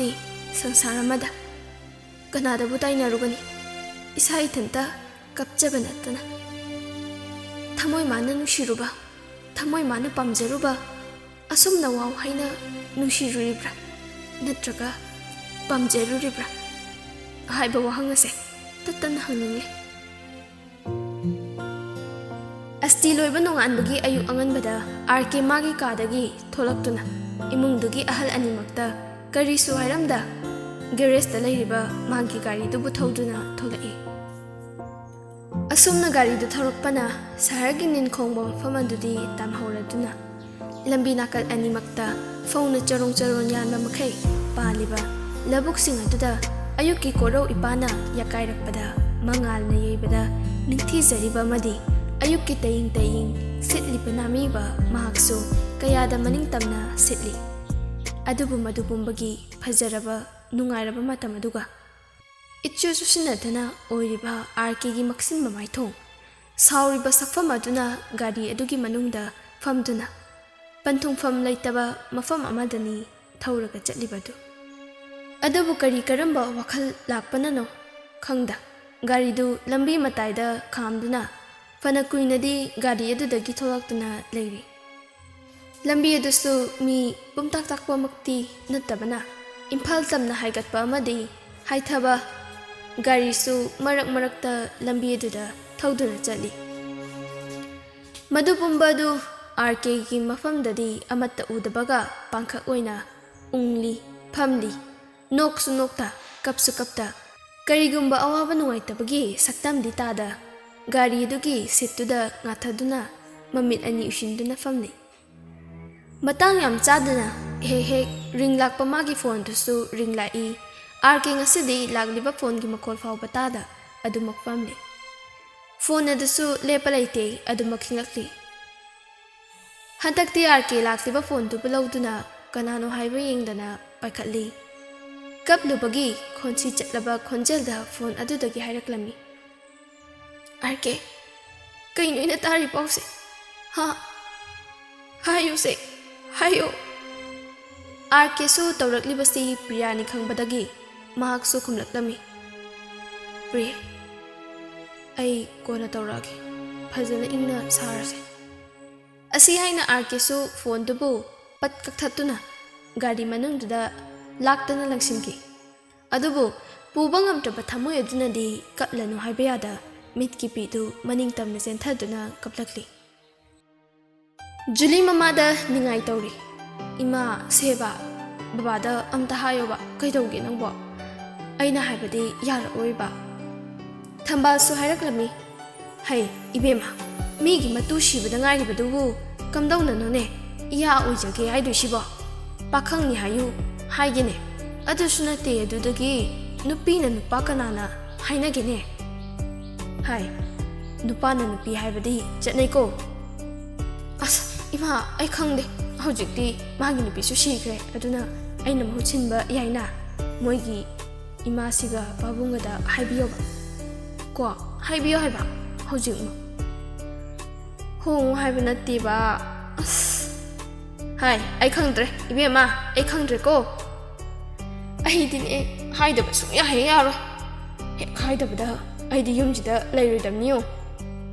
ꯃꯍꯥꯛꯇꯤ ꯁꯪꯁꯥꯔ ꯑꯃꯗ ꯀꯅꯥꯗꯕꯨ ꯇꯥꯏꯅꯔꯨꯒꯅꯤ ꯏꯁꯥ ꯏꯊꯟꯇ ꯀꯞꯆꯕ ꯅꯠꯇꯅ ꯊꯃꯣꯏ ꯃꯥꯅ ꯅꯨꯡꯁꯤꯔꯨꯕ ꯊꯃꯣꯏ ꯃꯥꯅ ꯄꯥꯝꯖꯔꯨꯕ ꯑꯁꯨꯝꯅ ꯋꯥꯎ ꯍꯥꯏꯅ ꯅꯨꯡꯁꯤꯔꯨꯔꯤꯕ꯭ꯔꯥ ꯅꯠꯇ꯭ꯔꯒ ꯄꯥꯝꯖꯔꯨꯔꯤꯕ꯭ꯔꯥ ꯍꯥꯏꯕ ꯋꯥꯍꯪ ꯑꯁꯦ ꯇꯠꯇꯅ ꯍꯪꯅꯤꯡꯂꯦ ꯑꯁꯇꯤ ꯂꯣꯏꯕ ꯅꯣꯡꯉꯥꯟꯕꯒꯤ ꯑꯌꯨꯛ ꯑꯉꯟꯕꯗ ꯑꯥꯔ ꯀꯦ ꯃꯥꯒꯤ ꯀꯥꯗꯒꯤ ꯊꯣꯛꯂꯛꯇꯨꯅ ꯏꯃꯨꯡꯗꯨꯒꯤ ꯑꯍꯜ ꯑꯅꯤꯃꯛꯇ ꯀꯔꯤꯁꯨ ꯍꯥꯏꯔꯝꯗ ꯒꯦꯔꯦꯖꯇ ꯂꯩꯔꯤꯕ ꯃꯥꯒꯤ ꯒꯥꯔꯤꯗꯨꯕꯨ ꯊꯧꯗꯨꯅ ꯊꯣꯛꯂꯛꯏ ꯑꯁꯨꯝꯅ ꯒꯥꯔꯤꯗꯨ ꯊꯧꯔꯛꯄꯅ ꯁꯍꯔꯒꯤ ꯅꯤꯟꯈꯣꯡꯕ ꯃꯐꯝ ꯑꯗꯨꯗꯤ ꯇꯥꯟꯍꯧꯔꯗꯨꯅ ꯂꯝꯕꯤ ꯅꯥꯀꯜ ꯑꯅꯤꯃꯛꯇ ꯐꯧꯅ ꯆꯔꯣꯡ ꯆꯔꯣꯟ ꯌꯥꯟꯕ ꯃꯈꯩ ꯄꯥꯜꯂꯤꯕ ꯂꯧꯕꯨꯛꯁꯤꯡ ꯑꯗꯨꯗ ꯑꯌꯨꯛꯀꯤ ꯀꯣꯔꯧ ꯏꯄꯥꯅ ꯌꯥꯀꯥꯏꯔꯛꯄꯗ ꯃꯉꯥꯜꯅ ꯌꯩꯕꯗ ꯅꯤꯡꯊꯤꯖꯔꯤꯕ ꯑꯃꯗꯤ ꯑꯌꯨꯛꯀꯤ ꯇꯌꯤꯡ ꯇꯌꯤꯡ ꯁꯤꯠꯂꯤꯕ ꯅꯥꯃꯤꯕ ꯃꯍꯥꯛꯁꯨ ꯀꯌꯥꯗ ꯃꯅꯤꯡ ꯇꯝꯅ ꯁꯤꯠꯂꯤ ꯑꯗꯨꯕꯨ ꯃꯗꯨ ꯄꯨꯝꯕꯒꯤ ꯐꯖꯔꯕ ꯅꯨꯡꯉꯥꯏꯔꯕ ꯃꯇꯝ ꯑꯗꯨꯒ ꯏꯠꯁꯨ ꯆꯨꯁꯤꯟꯅꯗꯅ ꯑꯣꯏꯔꯤꯕ ꯑꯥꯔ ꯀꯦꯒꯤ ꯃꯛꯁꯤꯟꯕ ꯃꯥꯏꯊꯣꯡ ꯁꯥꯎꯔꯤꯕ ꯁꯛꯐꯝ ꯑꯗꯨꯅ ꯒꯥꯔꯤ ꯑꯗꯨꯒꯤ ꯃꯅꯨꯡꯗ ꯐꯝꯗꯨꯅ ꯄꯟꯊꯨꯡꯐꯝ ꯂꯩꯇꯕ ꯃꯐꯝ ꯑꯃꯗꯅꯤ ꯊꯧꯔꯒ ꯆꯠꯂꯤꯕꯗꯨ ꯑꯗꯨꯕꯨ ꯀꯔꯤ ꯀꯔꯝꯕ ꯋꯥꯈꯜ ꯂꯥꯛꯄꯅꯅꯣ ꯈꯪꯗ ꯒꯥꯔꯤꯗꯨ ꯂꯝꯕꯤ ꯃꯇꯥꯏꯗ ꯈꯥꯝꯗꯨꯅ ꯐꯅ ꯀꯨꯏꯅꯗꯤ ꯒꯥꯔꯤ ꯑꯗꯨꯗꯒꯤ ꯊꯣꯛꯂꯛꯇꯨꯅ ꯂꯩꯔꯤ ꯂꯝꯕꯤ ꯑꯗꯨꯁꯨ ꯃꯤ ꯄꯨꯝꯇꯥꯛ ꯇꯥꯛꯄꯃꯛꯇꯤ ꯅꯠꯇꯕꯅ ꯏꯝꯐꯥꯜ ꯇꯝꯅ ꯍꯥꯏꯒꯠꯄ ꯑꯃꯗꯤ ꯍꯥꯏꯊꯕ ꯒꯥꯔꯤꯁꯨ ꯃꯔꯛ ꯃꯔꯛꯇ ꯂꯝꯕꯤ ꯑꯗꯨꯗ ꯊꯧꯗꯨꯅ ꯆꯠꯂꯤ ꯃꯗꯨ ꯄꯨꯝꯕ ꯑꯗꯨ ꯑꯥꯔ ꯀꯦꯒꯤ ꯃꯐꯝꯗꯗꯤ ꯑꯃꯠꯇ ꯎꯗꯕꯒ ꯄꯥꯡꯈꯛ ꯑꯣꯏꯅ ꯎꯪꯂꯤ ꯐꯝꯂꯤ ꯅꯣꯛꯁꯨ ꯅꯣꯛꯇ ꯀꯞꯁꯨ ꯀꯞꯇ ꯀꯔꯤꯒꯨꯝꯕ ꯑꯋꯥꯕ ꯅꯨꯡꯉꯥꯏꯇꯕꯒꯤ ꯁꯛꯇꯝꯗꯤ ꯇꯥꯗ ꯒꯥꯔꯤ ꯑꯗꯨꯒꯤ ꯁꯤꯠꯇꯨꯗ ꯉꯥꯊꯗꯨꯅ ꯃꯃꯤꯠ ꯑꯅꯤ ꯎꯏꯁꯤꯟꯗꯨꯅ ꯐꯝꯂꯤ ꯃꯇꯥꯡ ꯌꯥꯝ ꯆꯥꯗꯅ ꯍꯦꯛ ꯍꯦꯛ ꯔꯤꯡ ꯂꯥꯛꯄ ꯃꯥꯒꯤ ꯐꯣꯟꯗꯨꯁꯨ ꯔꯤꯡ ꯂꯥꯛꯏ ꯑꯥꯔ ꯀꯦ ꯉꯁꯤꯗꯤ ꯂꯥꯛꯂꯤꯕ ꯐꯣꯟꯒꯤ ꯃꯈꯣꯜ ꯐꯥꯎꯕ ꯇꯥꯗ ꯑꯗꯨꯃꯛ ꯐꯝꯂꯤ ꯐꯣꯟ ꯑꯗꯨꯁꯨ ꯂꯦꯞꯄ ꯂꯩꯇꯦ ꯑꯗꯨꯃꯛ ꯈꯤꯡꯂꯛꯂꯤ ꯍꯟꯗꯛꯇꯤ ꯑꯥꯔ ꯀꯦ ꯂꯥꯛꯂꯤꯕ ꯐꯣꯟꯗꯨꯕꯨ ꯂꯧꯗꯨꯅ ꯀꯅꯥꯅꯣ ꯍꯥꯏꯕ ꯌꯦꯡꯗꯅ ꯄꯥꯏꯈꯠꯂꯤ ꯀꯞꯂꯨꯕꯒꯤ ꯈꯣꯟꯁꯤ ꯆꯠꯂꯕ ꯈꯣꯟꯖꯦꯜꯗ ꯐꯣꯟ ꯑꯗꯨꯗꯒꯤ ꯍꯥꯏꯔꯛꯂꯝꯃꯤ ꯑꯥꯔ ꯀꯦ ꯀꯩꯅꯣ ꯑꯩꯅ ꯇꯥꯔꯤ ꯄꯥꯎꯁꯦ ꯍꯥꯏꯌꯨꯁꯦ ꯍꯥꯏꯌꯨ ꯑꯥꯔ ꯀꯦꯁꯨ ꯇꯧꯔꯛꯂꯤꯕꯁꯤ ꯄ꯭ꯔꯤꯌꯥꯅꯤ ꯈꯪꯕꯗꯒꯤ ꯃꯍꯥꯛꯁꯨ ꯈꯨꯝꯂꯛꯂꯝꯃꯤ ꯄ꯭ꯔꯤꯌꯥ ꯑꯩ ꯀꯣꯟꯅ ꯇꯧꯔꯛꯑꯒꯦ ꯐꯖꯅ ꯏꯪꯅ ꯁꯥꯔꯁꯦ ꯑꯁꯤ ꯍꯥꯏꯅ ꯑꯥꯔ ꯀꯦꯁꯨ ꯐꯣꯟꯗꯨꯕꯨ ꯄꯠ ꯀꯛꯊꯠꯇꯨꯅ ꯒꯥꯔꯤ ꯃꯅꯨꯡꯗꯨꯗ ꯂꯥꯛꯇꯅ ꯂꯪꯁꯤꯟꯈꯤ ꯑꯗꯨꯕꯨ ꯄꯨꯕ ꯉꯝꯗ꯭ꯔꯕ ꯊꯃꯣꯏ ꯑꯗꯨꯅꯗꯤ ꯀꯞꯂꯅꯨ ꯍꯥꯏꯕ ꯌꯥꯗ ꯃꯤꯠꯀꯤ ꯄꯤꯗꯨ ꯃꯅꯤꯡ ꯇꯝꯅ ꯆꯦꯟꯊꯗꯨꯅ ꯀꯞꯂꯛꯂꯤ ꯖꯨꯂꯤ ꯃꯃꯥꯗ ꯅꯤꯡꯉꯥꯏ ꯇꯧꯔꯤ ꯏꯃꯥ ꯁꯦꯕꯥ ꯕꯕꯥꯗ ꯑꯝꯇ ꯍꯥꯏꯌꯣꯕ ꯀꯩꯗꯧꯒꯦ ꯅꯪꯕꯣ ꯑꯩꯅ ꯍꯥꯏꯕꯗꯤ ꯌꯥꯔꯛꯑꯣꯏꯕ ꯊꯝꯕꯥꯜꯁꯨ ꯍꯥꯏꯔꯛꯂꯝꯃꯤ ꯍꯩ ꯏꯕꯦꯝꯃ ꯃꯤꯒꯤ ꯃꯇꯨ ꯁꯤꯕꯗ ꯉꯥꯏꯔꯤꯕꯗꯨꯕꯨ ꯀꯝꯗꯧꯅꯅꯣꯅꯦ ꯏꯌꯥ ꯑꯣꯏꯖꯒꯦ ꯍꯥꯏꯗꯣꯏꯁꯤꯕꯣ ꯄꯥꯈꯪꯅꯤ ꯍꯥꯏꯌꯨ ꯍꯥꯏꯒꯦꯅꯦ ꯑꯗꯨꯁꯨ ꯅꯠꯇꯦ ꯑꯗꯨꯗꯒꯤ ꯅꯨꯄꯤꯅ ꯅꯨꯄꯥ ꯀꯅꯥꯅ ꯍꯥꯏꯅꯒꯦꯅꯦ ꯍꯥꯏ ꯅꯨꯄꯥꯅ ꯅꯨꯄꯤ ꯍꯥꯏꯕꯗꯤ ꯆꯠꯅꯩꯀꯣ ꯑꯁ ꯏꯃꯥ ꯑꯩ ꯈꯪꯗꯦ ꯍꯧꯖꯤꯛꯇꯤ ꯃꯥꯒꯤ ꯅꯨꯄꯤꯁꯨ ꯁꯤꯈ꯭ꯔꯦ ꯑꯗꯨꯅ ꯑꯩꯅ ꯃꯍꯨꯠ ꯁꯤꯟꯕ ꯌꯥꯏꯅ ꯃꯣꯏꯒꯤ ꯏꯃꯥꯁꯤꯒ ꯄꯥꯕꯨꯡꯒꯗ ꯍꯥꯏꯕꯤꯌꯣꯕ ꯀꯣ ꯍꯥꯏꯕꯤꯌꯣ ꯍꯥꯏꯕ ꯍꯧꯖꯤꯛꯃꯛ ꯍꯣꯡꯉꯨ ꯍꯥꯏꯕ ꯅꯠꯇꯦꯕ ꯑꯁ ꯍꯥꯏ ꯑꯩ ꯈꯪꯗ꯭ꯔꯦ ꯏꯕꯦꯝꯃ ꯑꯩ ꯈꯪꯗ꯭ꯔꯦꯀꯣ ꯑꯩꯗꯤꯅꯦ ꯍꯥꯏꯗꯕ ꯁꯨꯡꯌꯥ ꯍꯦꯛ ꯌꯥꯔꯣꯏ ꯍꯦꯛ ꯍꯥꯏꯗꯕꯗ ꯑꯩꯗꯤ ꯌꯨꯝꯁꯤꯗ ꯂꯩꯔꯣꯏꯗꯕꯅꯤꯌꯣ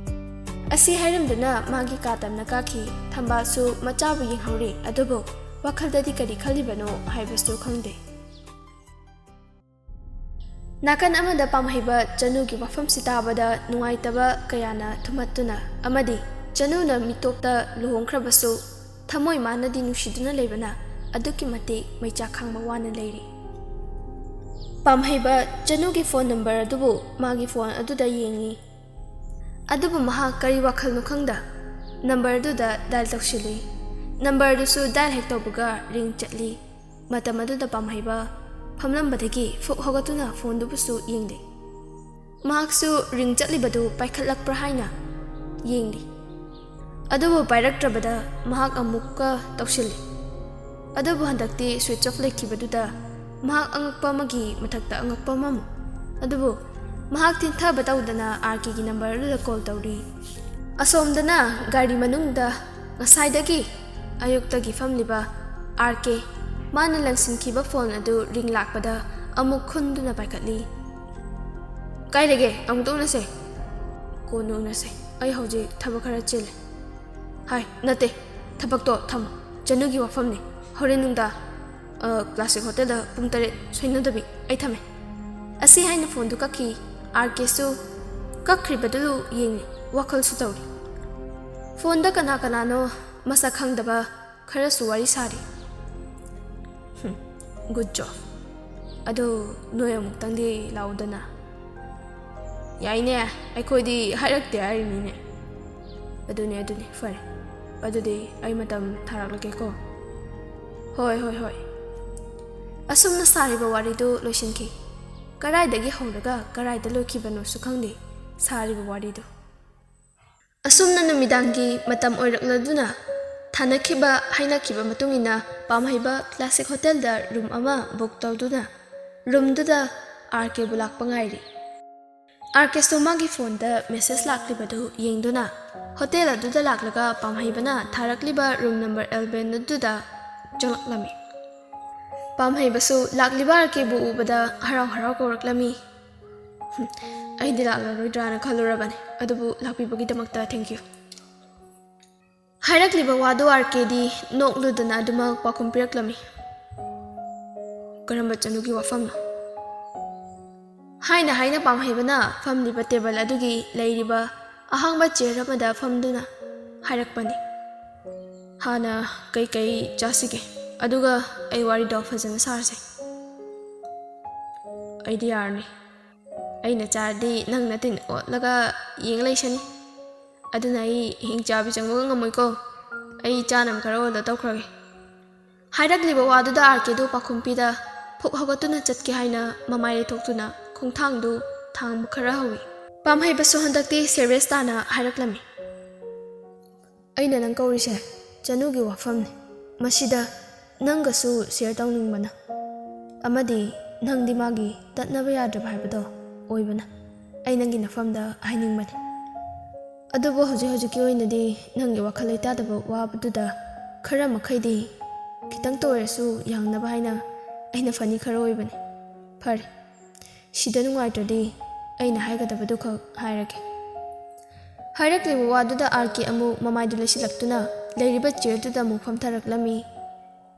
ꯑꯁꯤ ꯍꯥꯏꯔꯝꯗꯨꯅ ꯃꯥꯒꯤ ꯀꯥ ꯇꯝꯅ ꯀꯥꯈꯤ ꯊꯝꯕꯥꯜꯁꯨ ꯃꯆꯥꯕꯨ ꯌꯦꯡꯍꯧꯔꯤ ꯑꯗꯨꯕꯨ ꯋꯥꯈꯜꯗꯗꯤ ꯀꯔꯤ ꯈꯜꯂꯤꯕꯅꯣ ꯍꯥꯏꯕꯁꯨ ꯈꯪꯗꯦ ꯅꯥꯀꯟ ꯑꯃꯗ ꯄꯥꯝꯍꯩꯕ ꯆꯅꯨꯒꯤ ꯋꯥꯐꯝꯁꯤ ꯇꯥꯕꯗ ꯅꯨꯡꯉꯥꯏꯇꯕ ꯀꯌꯥꯅ ꯊꯨꯝꯍꯠꯇꯨꯅ ꯑꯃꯗꯤ ꯆꯅꯨꯅ ꯃꯤꯇꯣꯞꯇ ꯂꯨꯍꯣꯡꯈ꯭ꯔꯕꯁꯨ ꯊꯃꯣꯏ ꯃꯥꯅꯗꯤ ꯅꯨꯡꯁꯤꯗꯨꯅ ꯂꯩꯕꯅ ꯑꯗꯨꯛꯀꯤ ꯃꯇꯤꯛ ꯃꯩꯆꯥꯛ ꯈꯥꯡꯕ ꯋꯥꯅ ꯂꯩꯔꯤ ꯄꯥꯝꯍꯩꯕ ꯆꯅꯨꯒꯤ ꯐꯣꯟ ꯅꯝꯕꯔ ꯑꯗꯨꯕꯨ ꯃꯥꯒꯤ ꯐꯣꯟ ꯑꯗꯨꯗ ꯌꯦꯡꯉꯤ ꯑꯗꯨꯕꯨ ꯃꯍꯥꯛ ꯀꯔꯤ ꯋꯥꯈꯜꯅꯣ ꯈꯪꯗ ꯅꯝꯕꯔ ꯑꯗꯨꯗ ꯗꯥꯏꯜ ꯇꯧꯁꯤꯜꯂꯤ ꯅꯝꯕꯔꯗꯨꯁꯨ ꯗꯥꯏꯜ ꯍꯦꯛ ꯇꯧꯕꯒ ꯔꯤꯡ ꯆꯠꯂꯤ ꯃꯇꯝ ꯑꯗꯨꯗ ꯄꯥꯝꯍꯩꯕ ꯐꯝꯂꯝꯕꯗꯒꯤ ꯐꯨꯛ ꯍꯧꯒꯠꯇꯨꯅ ꯐꯣꯟꯗꯨꯕꯨꯁꯨ ꯌꯦꯡꯂꯤ ꯃꯍꯥꯛꯁꯨ ꯔꯤꯡ ꯆꯠꯂꯤꯕꯗꯨ ꯄꯥꯏꯈꯠꯂꯛꯄ꯭ꯔꯥ ꯍꯥꯏꯅ ꯌꯦꯡꯂꯤ ꯑꯗꯨꯕꯨ ꯄꯥꯏꯔꯛꯇ꯭ꯔꯕꯗ ꯃꯍꯥꯛ ꯑꯃꯨꯛꯀ ꯇꯧꯁꯤꯜꯂꯤ ꯑꯗꯨꯕꯨ ꯍꯟꯗꯛꯇꯤ ꯁ꯭ꯋꯤꯆ ꯑꯣꯐ ꯂꯩꯈꯤꯕꯗꯨꯗ ꯃꯍꯥꯛ ꯑꯉꯛꯄ ꯑꯃꯒꯤ ꯃꯊꯛꯇ ꯑꯉꯛꯄ ꯑꯃꯃꯨꯛ ꯑꯗꯨꯕꯨ ꯃꯍꯥꯛ ꯊꯤꯟꯊꯕ ꯇꯧꯗꯅ ꯑꯥꯔ ꯀꯦꯒꯤ ꯅꯝꯕꯔ ꯑꯗꯨꯗ ꯀꯣꯜ ꯇꯧꯔꯤ ꯑꯁꯣꯝꯗꯅ ꯒꯥꯔꯤ ꯃꯅꯨꯡꯗ ꯉꯁꯥꯏꯗꯒꯤ ꯑꯌꯨꯛꯇꯒꯤ ꯐꯝꯂꯤꯕ ꯑꯥꯔ ꯀꯦ ꯃꯥꯅ ꯂꯪꯁꯤꯟꯈꯤꯕ ꯐꯣꯟ ꯑꯗꯨ ꯔꯤꯡ ꯂꯥꯛꯄꯗ ꯑꯃꯨꯛ ꯈꯨꯟꯗꯨꯅ ꯄꯥꯏꯈꯠꯂꯤ꯫ ꯀꯥꯏ ꯂꯩꯒꯦ? ꯑꯃꯨꯛꯇ ꯎꯅꯁꯦ꯫ ꯀꯣꯟꯅ ꯎꯅꯁꯦ, ꯑꯩ ꯍꯧꯖꯤꯛ ꯊꯕꯛ ꯈꯔ ꯆꯤꯜꯂꯦ꯫ ꯍꯥꯏ, ꯅꯠꯇꯦ, ꯊꯕꯛꯇꯣ ꯊꯝꯃꯣ, ꯆꯅꯨꯒꯤ ꯋꯥꯐꯝꯅꯤ, ꯍꯣꯔꯦꯟ ꯅꯨꯡꯗꯥꯡ ꯀ꯭ꯂꯥꯁꯤꯛ ꯍꯣꯇꯦꯜꯗ ꯄꯨꯡ 7 ꯁꯣꯏꯅꯗꯕꯤ, ꯑꯩ ꯊꯝꯃꯦ꯫ ꯑꯁꯤ ꯍꯥꯏꯅ ꯐꯣꯟꯗꯨ ꯀꯛꯈꯤ꯫ ꯑꯥꯔꯀꯦꯁꯨ ꯀꯛꯈ꯭ꯔꯤꯕꯗꯨ ꯌꯦꯡꯂꯤ, ꯋꯥꯈꯜꯁꯨ ꯇꯧꯔꯤ꯫ ꯐꯣꯟꯗ ꯀꯅꯥ ꯀꯅꯥꯅꯣ ꯃꯁꯛ ꯈꯪꯗꯕ ꯈꯔꯁꯨ ꯋꯥꯔꯤ ꯁꯥꯔꯤ꯫ ꯒꯨꯗ ꯖꯣꯕ, ꯑꯗꯣ ꯅꯣꯏ ꯑꯃꯨꯛꯇꯪꯗꯤ ꯂꯥꯛꯎꯗꯅ꯫ ꯌꯥꯏꯅꯦ, ꯑꯩꯈꯣꯏꯗꯤ ꯍꯥꯏꯔꯛꯇꯦ ꯍꯥꯏꯔꯤꯅꯤꯅꯦ꯫ ꯑꯗꯨꯅꯤ ꯐꯔꯦ, ꯑꯗꯨꯗꯤ ꯑꯩ ꯃꯇꯝ ꯊꯥꯔꯛꯂꯒꯦꯀꯣ꯫ ꯍꯣꯏ꯫ ꯑꯁꯨꯝꯅ ꯁꯥꯔꯤꯕ ꯋꯥꯔꯤꯗꯨ ꯂꯣꯏꯁꯤꯟꯈꯤ꯫ ꯀꯔꯥꯏꯗꯒꯤ ꯍꯧꯔꯒ ꯀꯔꯥꯏꯗ ꯂꯣꯏꯈꯤꯕꯅꯣꯁꯨ ꯈꯪꯗꯦ ꯁꯥꯔꯤꯕ ꯋꯥꯔꯤꯗꯨ꯫ ꯑꯁꯨꯝꯅ ꯅꯨꯃꯤꯗꯥꯡꯒꯤ ꯃꯇꯝ ꯑꯣꯏꯔꯛꯂꯗꯨꯅ ꯊꯥꯅꯈꯤꯕ ꯍꯥꯏꯅꯈꯤꯕ ꯃꯇꯨꯡꯏꯟꯅ ꯄꯥꯝꯍꯩꯕ ꯀ꯭ꯂꯥꯁꯤꯛ ꯍꯣꯇꯦꯜꯗ ꯔꯨꯝ ꯑꯃ ꯕꯨꯛ ꯇꯧꯗꯨꯅ ꯔꯨꯝꯗꯨꯗ ꯑꯥꯔꯀꯦꯕꯨ ꯂꯥꯛꯄ ꯉꯥꯏꯔꯤ꯫ ꯑꯥꯔꯀꯦꯁꯨ ꯃꯥꯒꯤ ꯐꯣꯟꯗ ꯃꯦꯁꯦꯖ ꯂꯥꯛꯂꯤꯕꯗꯨ ꯌꯦꯡꯗꯨꯅ ꯍꯣꯇꯦꯜ ꯑꯗꯨꯗ ꯂꯥꯛꯂꯒ ꯄꯥꯝꯍꯩꯕꯅ ꯊꯥꯔꯛꯂꯤꯕ ꯔꯨꯝ ꯅꯝꯕꯔ 11 ꯑꯗꯨꯗ ꯆꯪꯂꯛꯂꯝꯃꯤ꯫ ꯄꯥꯝꯍꯩꯕꯁꯨ ꯂꯥꯛꯂꯤꯕ ꯑꯥꯔꯀꯦꯕꯨ ꯎꯕꯗ ꯍꯔꯥꯎ ꯀꯧꯔꯛꯂꯝꯃꯤ꯫ ꯑꯩꯗꯤ ꯂꯥꯛꯂꯔꯣꯏꯗ꯭ꯔꯥꯅ ꯈꯜꯂꯨꯔꯕꯅꯤ, ꯑꯗꯨꯕꯨ ꯂꯥꯛꯄꯤꯕꯒꯤꯗꯃꯛꯇ ꯊꯦꯡꯛꯌꯨ꯫ ꯍꯥꯏꯔꯛꯂꯤꯕ ꯋꯥꯗꯨ ꯑꯥꯔꯀꯦꯗꯤ ꯅꯣꯛꯂꯨꯗꯅ ꯑꯗꯨꯃꯛ ꯄꯥꯎꯈꯨꯝ ꯄꯤꯔꯛꯂꯝꯃꯤ꯫ ꯀꯔꯝꯕ ꯆꯅꯨꯒꯤ ꯋꯥꯐꯝꯅꯣ? ꯍꯥꯏꯅ ꯄꯥꯝꯍꯩꯕꯅ ꯐꯝꯂꯤꯕ ꯇꯦꯕꯜ ꯑꯗꯨꯒꯤ ꯂꯩꯔꯤꯕ ꯑꯍꯥꯡꯕ ꯆꯤꯌꯔ ꯑꯃꯗ ꯐꯝꯗꯨꯅ ꯍꯥꯏꯔꯛꯄꯅꯤ꯫ ꯍꯥꯟꯅ ꯀꯩꯀꯩ ꯆꯥꯁꯤꯒꯦ, ꯑꯗꯨꯒ ꯑꯩ ꯋꯥꯔꯤꯗꯣ ꯐꯖꯅ ꯁꯥꯔꯁꯦ꯫ ꯑꯩꯗꯤ ꯌꯥꯔꯅꯤ, ꯑꯩꯅ ꯆꯥꯔꯗꯤ ꯅꯪ ꯅꯇꯤꯟ ꯑꯣꯠꯂꯒ ꯌꯦꯡ ꯂꯩꯁꯅꯤ, ꯑꯗꯨꯅ ꯑꯩ ꯍꯤꯡꯆꯥꯕꯤ ꯆꯪꯕꯒ ꯉꯝꯃꯣꯏꯀꯣ, ꯑꯩ ꯆꯥꯅꯕ ꯈꯔ ꯑꯣꯔꯗꯔ ꯇꯧꯈ꯭ꯔꯒꯦ꯫ ꯍꯥꯏꯔꯛꯂꯤꯕ ꯋꯥꯗꯨꯗ ꯑꯥꯔꯀꯦꯗꯨ ꯄꯥꯎꯈꯨꯝ ꯄꯤꯗ ꯐꯨꯛ ꯍꯧꯒꯠꯇꯨꯅ ꯆꯠꯀꯦ ꯍꯥꯏꯅ ꯃꯃꯥꯏ ꯂꯩꯊꯣꯛꯇꯨꯅ ꯈꯣꯡꯊꯥꯡꯗꯨ ꯊꯥꯡꯕ ꯈꯔ ꯍꯧꯏ꯫ ꯄꯥꯝꯍꯩꯕꯁꯨ ꯍꯟꯗꯛꯇꯤ ꯁꯦꯔꯤꯌꯁ ꯇꯥꯅ ꯍꯥꯏꯔꯛꯂꯝꯃꯤ꯫ ꯑꯩꯅ ꯅꯪ ꯀꯧꯔꯤꯁꯦ ꯆꯅꯨꯒꯤ ꯋꯥꯐꯝꯅꯤ, ꯃꯁꯤꯗ ꯅꯪꯒꯁꯨ ꯁꯤꯌꯔ ꯇꯧꯅꯤꯡꯕꯅ, ꯑꯃꯗꯤ ꯅꯪꯗꯤ ꯃꯥꯒꯤ ꯇꯠꯅꯕ ꯌꯥꯗ꯭ꯔꯕ ꯍꯥꯏꯕꯗꯣ ꯑꯣꯏꯕꯅ ꯑꯩ ꯅꯪꯒꯤ ꯅꯐꯝꯗ ꯍꯥꯏꯅꯤꯡꯕꯅꯤ꯫ ꯑꯗꯨꯕꯨ ꯍꯧꯖꯤꯛꯀꯤ ꯑꯣꯏꯅꯗꯤ ꯅꯪꯒꯤ ꯋꯥꯈꯜ ꯂꯩꯇꯥꯗꯕ ꯋꯥꯕꯗꯨꯗ ꯈꯔ ꯃꯈꯩꯗꯤ ꯈꯤꯇꯪꯇ ꯑꯣꯏꯔꯁꯨ ꯌꯥꯡꯅꯕ ꯍꯥꯏꯅ ꯑꯩꯅ ꯐꯅꯤ ꯈꯔ ꯑꯣꯏꯕꯅꯤ꯫ ꯐꯔꯦ, ꯁꯤꯗ ꯅꯨꯡꯉꯥꯏꯇ꯭ꯔꯗꯤ ꯑꯩꯅ ꯍꯥꯏꯒꯗꯕꯗꯨ ꯈꯛ ꯍꯥꯏꯔꯒꯦ꯫ ꯍꯥꯏꯔꯛꯂꯤꯕ ꯋꯥꯗꯨꯗ ꯑꯥꯔꯀꯦ ꯑꯃꯨꯛ ꯃꯃꯥꯏꯗꯨ ꯂꯩꯁꯤꯜꯂꯛꯇꯨꯅ ꯂꯩꯔꯤꯕ ꯆꯤꯌꯔꯗꯨꯗ ꯑꯃꯨꯛ ꯐꯝꯊꯔꯛꯂꯝꯃꯤ꯫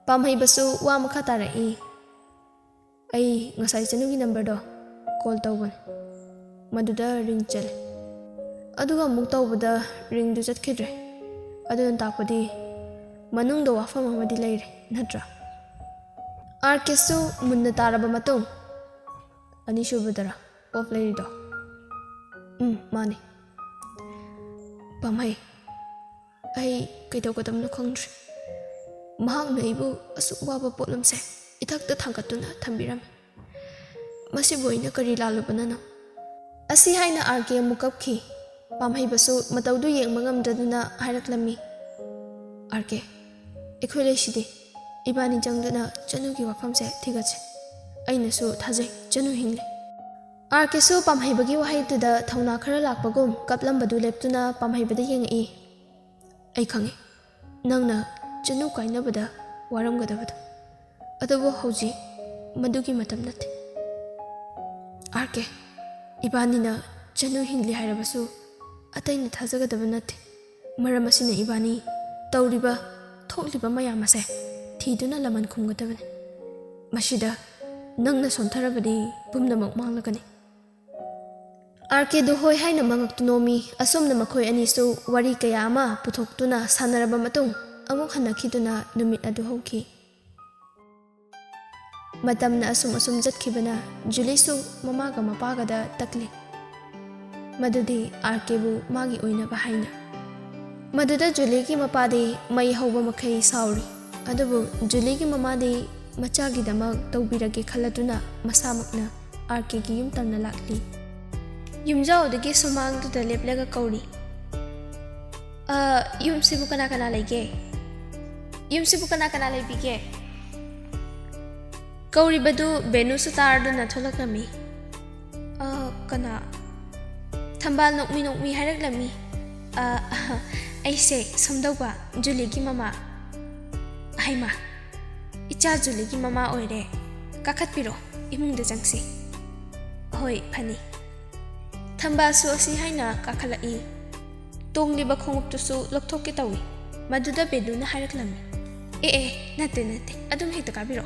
ꯄꯥꯝꯍꯩꯕꯁꯨ ꯋꯥ ꯃꯈꯥ ꯇꯥꯔꯛꯏ꯫ ꯑꯩ ꯉꯁꯥꯏ ꯆꯅꯨꯒꯤ ꯅꯝꯕꯔꯗꯣ ꯀꯣꯜ ꯇꯧꯕꯅꯤ, ꯃꯗꯨꯗ ꯔꯤꯡ ꯆꯠꯂꯦ, ꯑꯗꯨꯒ ꯑꯃꯨꯛ ꯇꯧꯕꯗ ꯔꯤꯡꯗꯨ ꯆꯠꯈꯤꯗ꯭ꯔꯦ꯫ ꯑꯗꯨꯅ ꯇꯥꯛꯄꯗꯤ ꯃꯅꯨꯡꯗ ꯋꯥꯐꯝ ꯑꯃꯗꯤ ꯂꯩꯔꯦ, ꯅꯠꯇ꯭ꯔꯥ? ꯑꯥꯔꯀꯦꯁꯨ ꯃꯨꯟꯅ ꯇꯥꯔꯕ ꯃꯇꯨꯡ, ꯑꯅꯤꯁꯨꯕꯗꯔꯥ ꯑꯣꯐ ꯂꯩꯔꯤꯗꯣ? ꯃꯥꯅꯤ꯫ ꯄꯥꯝꯍꯩ, ꯑꯩ ꯀꯩꯗꯧꯒꯗꯕꯅꯣ ꯈꯪꯗ꯭ꯔꯦ꯫ ꯃꯍꯥꯛꯅ ꯑꯩꯕꯨ ꯑꯁꯨꯛ ꯋꯥꯕ ꯄꯣꯠꯂꯝꯁꯦ ꯏꯊꯛꯇ ꯊꯥꯡꯒꯠꯇꯨꯅ ꯊꯝꯕꯤꯔꯝꯃꯤ, ꯃꯁꯤꯕꯨ ꯑꯩꯅ ꯀꯔꯤ ꯂꯥꯜꯂꯨꯕꯅꯅꯣ? ꯑꯁꯤ ꯍꯥꯏꯅ ꯑꯥꯔꯀꯦ ꯑꯃꯨꯛ ꯀꯞꯈꯤ꯫ ꯄꯥꯝꯍꯩꯕꯁꯨ ꯃꯇꯧꯗꯨ ꯌꯦꯡꯕ ꯉꯝꯗ꯭ꯔꯗꯨꯅ ꯍꯥꯏꯔꯛꯂꯝꯃꯤ꯫ ꯑꯥꯔꯀꯦ, ꯑꯩꯈꯣꯏ ꯂꯩꯁꯤꯗꯤ, ꯏꯕꯥꯅꯤ ꯆꯪꯗꯨꯅ ꯆꯅꯨꯒꯤ ꯋꯥꯐꯝꯁꯦ ꯊꯤꯒꯠꯁꯦ, ꯑꯩꯅꯁꯨ ꯊꯥꯖꯩ ꯆꯅꯨ ꯍꯤꯡꯂꯤ꯫ ꯑꯥꯔꯀꯦꯁꯨ ꯄꯥꯝꯍꯩꯕꯒꯤ ꯋꯥꯍꯩꯗꯨꯗ ꯊꯧꯅꯥ ꯈꯔ ꯂꯥꯛꯄꯒꯨꯝ ꯀꯞꯂꯝꯕꯗꯨ ꯂꯦꯞꯇꯨꯅ ꯄꯥꯝꯍꯩꯕꯗ ꯌꯦꯡꯉꯛꯏ꯫ ꯑꯩ ꯈꯪꯉꯤ ꯅꯪꯅ ꯆꯅꯨ ꯀꯥꯏꯅꯕꯗ ꯋꯥꯔꯝꯒꯗꯕꯗꯣ, ꯑꯗꯨꯕꯨ ꯍꯧꯖꯤꯛ ꯃꯗꯨꯒꯤ ꯃꯇꯝ ꯅꯠꯇꯦ꯫ ꯑꯥꯔꯀꯦ, ꯏꯕꯥꯅꯤꯅ ꯆꯅꯨ ꯍꯤꯡꯂꯤ ꯍꯥꯏꯔꯕꯁꯨ ꯑꯇꯩꯅ ꯊꯥꯖꯒꯗꯕ ꯅꯠꯇꯦ, ꯃꯔꯝ ꯑꯁꯤꯅ ꯏꯕꯥꯅꯤ ꯇꯧꯔꯤꯕ ꯊꯣꯛꯂꯤꯕ ꯃꯌꯥꯝ ꯑꯁꯦ ꯊꯤꯗꯨꯅ ꯂꯃꯟ ꯈꯨꯝꯒꯗꯕꯅꯤ꯫ ꯃꯁꯤꯗ ꯅꯪꯅ ꯁꯣꯟꯊꯔꯕꯗꯤ ꯄꯨꯝꯅꯃꯛ ꯃꯥꯡꯂꯒꯅꯤ꯫ ꯑꯥꯔꯀꯦꯗꯨ ꯍꯣꯏ ꯍꯥꯏꯅ ꯃꯉꯛꯇꯨ ꯅꯣꯝꯃꯤ꯫ ꯑꯁꯨꯝꯅ ꯃꯈꯣꯏ ꯑꯅꯤꯁꯨ ꯋꯥꯔꯤ ꯀꯌꯥ ꯑꯃ ꯄꯨꯊꯣꯛꯇꯨꯅ ꯁꯥꯟꯅꯔꯕ ꯃꯇꯨꯡ ꯑꯃꯨꯛ ꯍꯟꯅꯈꯤꯗꯨꯅ ꯅꯨꯃꯤꯠ ꯑꯗꯨ ꯍꯧꯈꯤ꯫ ꯃꯇꯝꯅ ꯑꯁꯨꯝ ꯆꯠꯈꯤꯕꯅ ꯖꯨꯂꯤꯁꯨ ꯃꯃꯥꯒ ꯃꯄꯥꯒꯗ ꯇꯛꯂꯤ, ꯃꯗꯨꯗꯤ ꯑꯥꯔꯀꯦꯕꯨ ꯃꯥꯒꯤ ꯑꯣꯏꯅꯕ ꯍꯥꯏꯅ꯫ ꯃꯗꯨꯗ ꯖꯨꯂꯤꯒꯤ ꯃꯄꯥꯗꯤ ꯃꯩ ꯍꯧꯕ ꯃꯈꯩ ꯁꯥꯎꯔꯤ, ꯑꯗꯨꯕꯨ ꯖꯨꯂꯤꯒꯤ ꯃꯃꯥꯗꯤ ꯃꯆꯥꯒꯤꯗꯃꯛ ꯇꯧꯕꯤꯔꯒꯦ ꯈꯜꯂꯗꯨꯅ ꯃꯁꯥꯃꯛꯅ ꯑꯥꯔꯀꯦꯒꯤ ꯌꯨꯝ ꯇꯝꯅ ꯂꯥꯛꯂꯤ꯫ ꯌꯨꯝꯖꯥꯎꯗꯨꯒꯤ ꯁꯨꯃꯥꯡꯗꯨꯗ ꯂꯦꯞꯂꯒ ꯀꯧꯔꯤ꯫ ꯌꯨꯝꯁꯤꯕꯨ ꯀꯅꯥ ꯂꯩꯒꯦ? ꯌꯨꯝꯁꯤꯕꯨ ꯀꯅꯥ ꯂꯩꯕꯤꯒꯦ? ꯀꯧꯔꯤꯕꯗꯨ ꯕꯦꯅꯨꯁꯨ ꯇꯥꯔꯗꯨꯅ ꯊꯣꯛꯂꯛꯂꯝꯃꯤ꯫ ꯀꯅꯥ? ꯊꯝꯕꯥꯜ ꯅꯣꯛꯃꯤ ꯍꯥꯏꯔꯛꯂꯝꯃꯤ꯫ ꯑꯩꯁꯦ ꯁꯨꯝꯗꯧꯕ ꯖꯨꯂꯤꯒꯤ ꯃꯃꯥ꯫ ꯍꯩꯃꯥ, Icha Julie ki mama oire. Kakhatpiro imungda jangsi. Hoi phani. Thambal su asi haina kakhalai. Tongliba khonguptusu lokthokki tawi. Maduda Benuna hairaklammi. Nate adum hekta kabiro.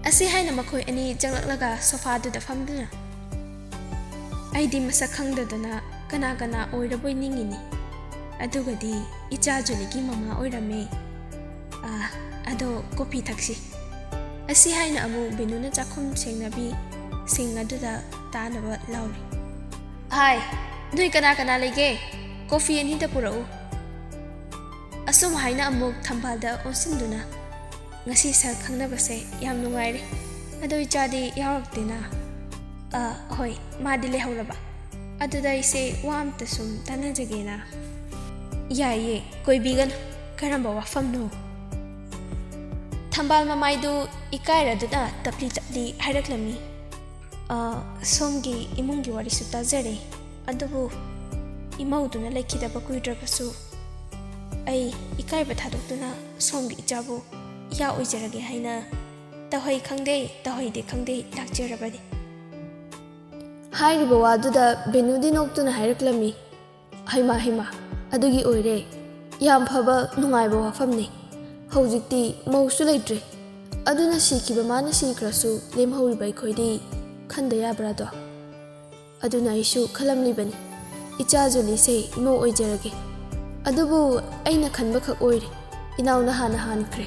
Asi haina makhoi ani janglaklaga sofa duda famduna. Aidi masak khangdadana kana oiraboi ningini. Adugadi Icha Julie ki mama oirame. Ado kopi thaksi. Asi haina amu Benuna chakhum sengnabi singa duda tanaba lauri. Hai, nui kana lege. Kopi ani da purau. Asum haina amuk thambalda onsinduna. Ngasi sa khangnabase yam nungaire. Ado ichadi yawaktena. Hoi, madi lehawraba. Aduda ise wam tasum tanajagena. Yaye, koi bigan karamba wafamno. Thambal mamaidu ikaira duda tapli hairaklammi. Somgi imungi wari su tajare. Adubu imauduna laikhidaba kuidrabasu. Ai ikaiba thadokduna somgi ichabu ya oijarage haina tahoi de khangde lakjarabadi. Hairiba waduda Benudi noktuna hairaklammi. Haima adugi oire yam phaba nungaiba wafamni. Hojikti mausu leitre. Aduna sikiba mana sikrasu lemhoriba ikhoidi khanda yabrado. Aduna isu khalamlibani. Icha Julie se imo oijarage. Adubu aina khanba khak oire. Inauna hana hankre.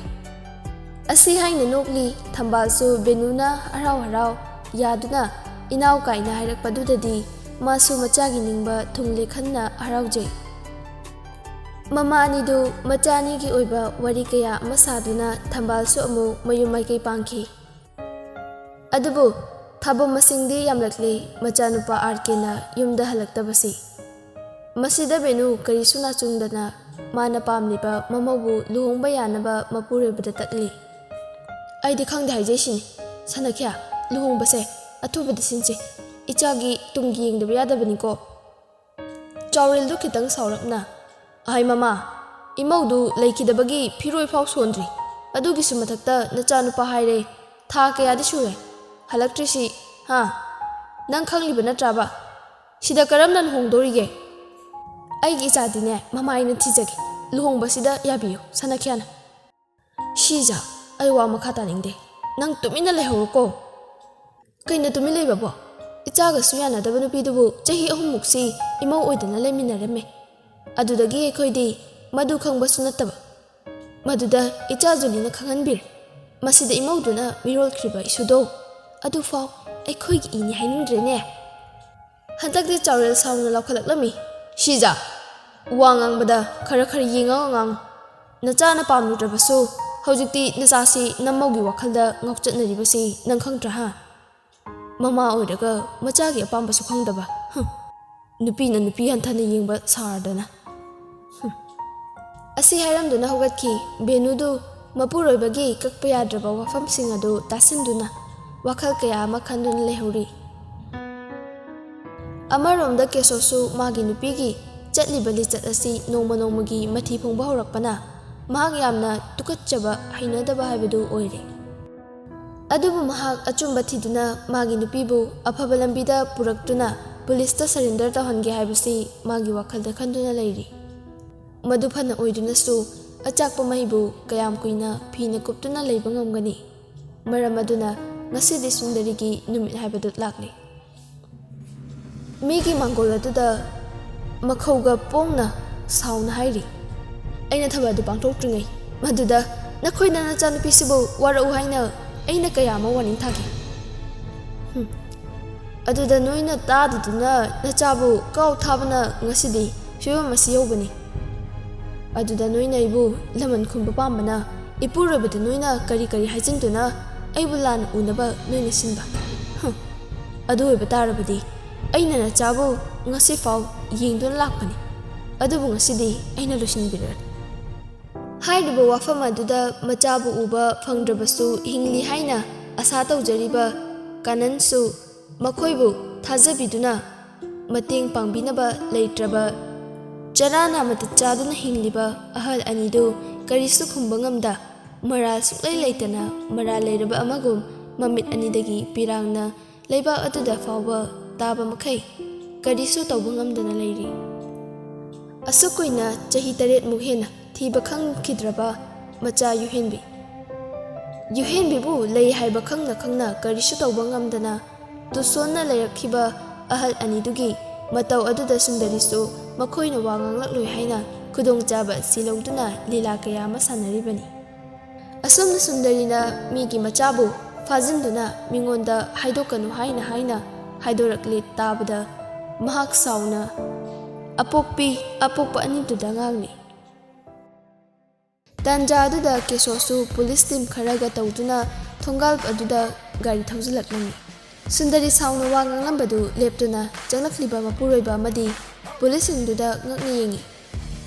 Asi haina nokli thambalsu Benuna harau yaduna inau kaina hairakpadudadi masu machagi ningba thungle khanna haraujai. Mama anidu machani ki oiba wari kaya masaduna thambalsu amu mayumai kai pangki. Adubu thabo masingdi yamlakle machanupa arkena yumda halaktabasi. Masida Benu karisuna chungdana mana pamliba mamabu luhongba yanaba mapurebada tatli. Aidi khangde haijeshini sanakya luhongbase athubada sinche ichagi tunggi yengdaba yadabaniko. Chawreldu khitang saurakna. Ai mama, imaudu laikidabagi phiroi phau sondri. Adugi su mathakta nachanupa haire tha kayadi sure. Halaktrisi nang khangliba natraba. Sida karamnan hongdorige. Aigi ichadine mama aina thijagi. Luhongbasida yabiyo sanakhyana. Shija aiwa makha taningde. Nang tumina lehawko. Kaina tumi leibabo. Ichaga suyanadaba nupidubu chahi ahummuksi imau oidana leminarame. Adudagi ekhoidi madu khangbasu nataba. Maduda Icha Julie na khanganbir. Masida imauduna mirol khriba isudo. Adu fau ekhoigi ini hainindrene. Hantakde chawrel sauna laukhalaklammi. Shija wangang bada khara yenga ngang. Nachana pamnudrabasu hojikti nachasi nammaugi wakhalda ngokchatnaribasi nang khangtra ha. Mama oiraga machagi apambasu khangdaba. Nupi hanthana yengba sardana. Asi hairamduna hogatki Benudu mapuroibagi kakpa yadraba wafamsing adu tasinduna wakhal kaya ama khanduna lehori. Amaromda kesosu magi nupigi chatliba lichat asi nongmagi mathi phongba horakpana mahak yamna tukatchaba hainadaba haibadu oire. Adubu mahak achumba thiduna magi nupibu afaba lambida puraktuna Polista surrender tawhange haibasi magi wakhalda khanduna leiri. Madu phana oidunasu achakpa mahibu kayam kuina phina kuptuna leiba ngamgani. Maram aduna ngasidi sundarigi numit haibadut lakli. Migi mangol aduda makhauga pongna sauna hairi. Aina thabadu pangthoktrungai. Maduda nakhoina nachanupisibu warau haina aina kayama warning thagi. Aduda noina taduduna nachabu kau thabana ngasidi fiwa masi yobani. Aduda noina ibu laman khumba pambana ipurabada noina kari haijintuna aibu lan unaba noina sinba. Adu oiba tarabadi aina nachabu ngasi fau yengduna lakpani. Adubu ngasidi aina losinbirar. Hairiba wafam aduda machabu uba phangdrabasu hingli haina asa tawjariba kanansu Makoibu thazabiduna mateng pangbinaba leitraba charana matachaduna hingliba ahal anidu karisu khumbangamda ꯃꯔꯥꯜ ꯁꯨꯛꯂꯩ ꯂꯩꯇꯅ ꯃꯔꯥꯜ ꯂꯩꯔꯕ ꯑꯃꯒꯨꯝ ꯃꯃꯤꯠ ꯑꯅꯤꯗꯒꯤ ꯄꯤꯔꯥꯡꯅ ꯂꯩꯕꯥꯛ ꯑꯗꯨꯗ ꯐꯥꯎꯕ ꯇꯥꯕ ꯃꯈꯩ ꯀꯔꯤꯁꯨ ꯇꯧꯕ ꯉꯝꯗꯅ ꯂꯩꯔꯤ꯫ ꯑꯁꯨꯛ ꯀꯨꯏꯅ ꯆꯍꯤ 8ꯃꯨꯛ ꯍꯦꯟꯅ ꯊꯤꯕ ꯈꯪꯈꯤꯗ꯭ꯔꯕ ꯃꯆꯥ ꯌꯨꯍꯦꯟꯕꯤ꯫ ꯌꯨꯍꯦꯟꯕꯤꯕꯨ ꯂꯩ ꯍꯥꯏꯕ ꯈꯪꯅ ꯈꯪꯅ ꯀꯔꯤꯁꯨ ꯇꯧꯕ ꯉꯝꯗꯅ ꯇꯨꯁꯣꯟꯅ ꯂꯩꯔꯛꯈꯤꯕ ꯑꯍꯜ ꯑꯅꯤꯗꯨꯒꯤ ꯃꯇꯧ ꯑꯗꯨꯗ ꯁꯨꯟꯗꯔꯤꯁꯨ ꯃꯈꯣꯏꯅ ꯋꯥ ꯉꯥꯡꯂꯛꯂꯣꯏ ꯍꯥꯏꯅ ꯈꯨꯗꯣꯡꯆꯥꯕ ꯑꯁꯤ ꯂꯧꯗꯨꯅ ꯂꯤꯂꯥ ꯀꯌꯥ ꯑꯃ ꯁꯥꯟꯅꯔꯤꯕꯅꯤ꯫ ꯑꯁꯨꯝꯅ ꯁꯨꯟꯗꯔꯤꯅ ꯃꯤꯒꯤ ꯃꯆꯥꯕꯨ ꯐꯥꯖꯤꯟꯗꯨꯅ ꯃꯤꯉꯣꯟꯗ ꯍꯥꯏꯗꯣꯛꯀꯅꯨ ꯍꯥꯏꯅ ꯍꯥꯏꯗꯣꯔꯛꯂꯤ ꯇꯥꯕꯗ ꯃꯍꯥꯛ ꯁꯥꯎꯅ ꯑꯄꯣꯛꯄ ꯑꯅꯤꯗꯨꯗ ꯉꯥꯡꯂꯤ꯫ ꯇꯥꯟꯖꯥ ꯑꯗꯨꯗ ꯀꯦꯁꯣꯁꯨ ꯄꯨꯂꯤꯁ ꯇꯤꯝ ꯈꯔꯒ ꯇꯧꯗꯨꯅ ꯊꯣꯡꯒꯥꯜ ꯑꯗꯨꯗ ꯒꯥꯔꯤ ꯊꯧꯖꯤꯜꯂꯛꯂꯝꯃꯤ꯫ ꯁꯨꯟꯗꯔꯤ ꯁꯥꯎꯅ ꯋꯥ ꯉꯥꯡꯂꯝꯕꯗꯨ ꯂꯦꯞꯇꯨꯅ ꯆꯪꯂꯛꯂꯤꯕ ꯃꯄꯨꯔꯣꯏꯕ ꯑꯃꯗꯤ ꯄꯨꯂꯤꯁꯁꯤꯡꯗꯨꯗ ꯉꯛꯅ ꯌꯦꯡꯉꯤ꯫